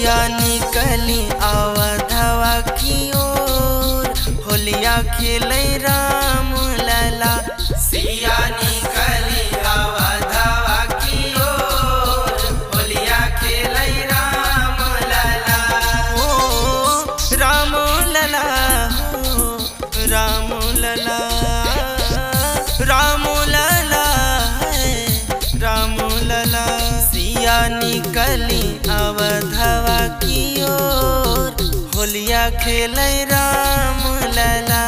सिया निकली अवधवा की ओर, होलिया खेलै राम लला। सिया निकली अवधवा की ओर, होलिया खेलै राम लला। ओ राम लला हो राम लला, राम लला है राम लला। सिया निकली अवधवा की ओर, होलिया खेलै राम लला।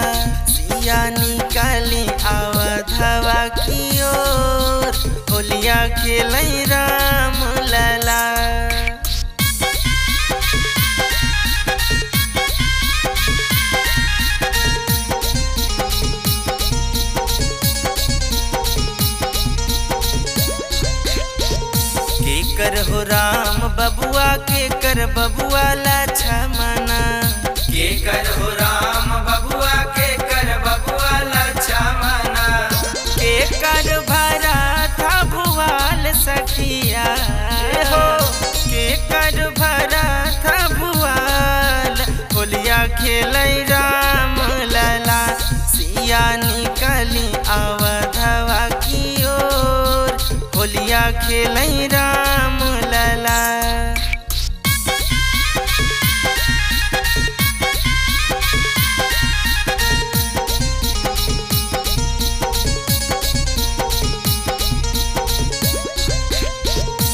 सिया निकली अवधवा की ओर, होलिया खेलै राम लला। के कर हो राम बबुआ, के कर बबुआ लक्ष्मण। के कर हो राम बबुआ, के कर बबुआ लक्ष्मण। के कर भरत भुआल सखिया हो, के कर भरत भुआल, होलिया खेलै राम लला। सिया निकली अवधवा की ओर, होलिया खेलै राम लला।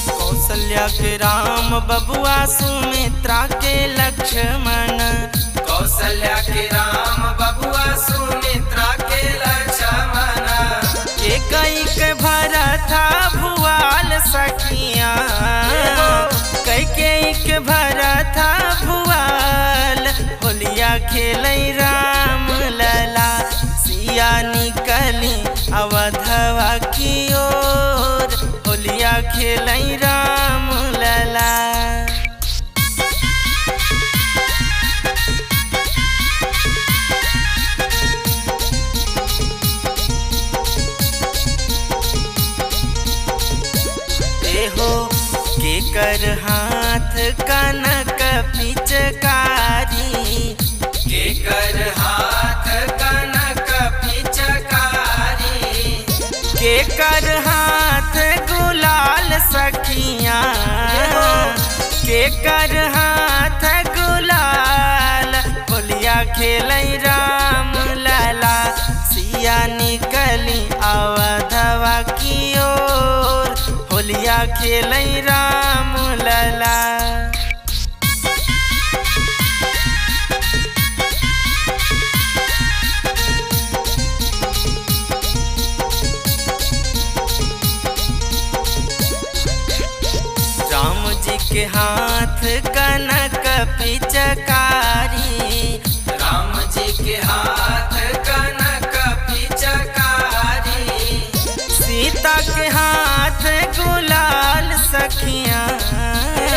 कौशल्या के राम बबुआ, सुमित्रा के लक्ष्मण। कौशल्या के राम बबुआ, सुमित्रा के लक्ष्मण। के कई के भरत भुआल सखिया, कई के भरत भुआल, होलिया खेलै राम लला। सिया निकली अवधवा की ओर, होलिया खेलै राम लला। हो के कर हाथ कनक पिचकारी, के कर हाथ कनक पिचकारी। के कर हाथ गुलाल सखिया, के कर हाथ गुलाल, होलिया खेलै राम लला। सिया निकली अवधवा की ओर, होलिया खेलै राम लला। राम जी के हाथ कनक पिचकारी, राम जी के हाथ कनक पिचकारी। सीता के हाथ गुलाल सखिया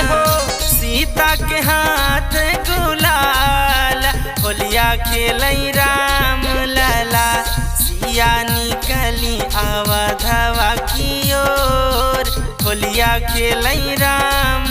हो, सीता के हाथ गुलाल, होलिया खेलै राम लला। सिया निकली अवधवा की ओर, होलिया खेलै राम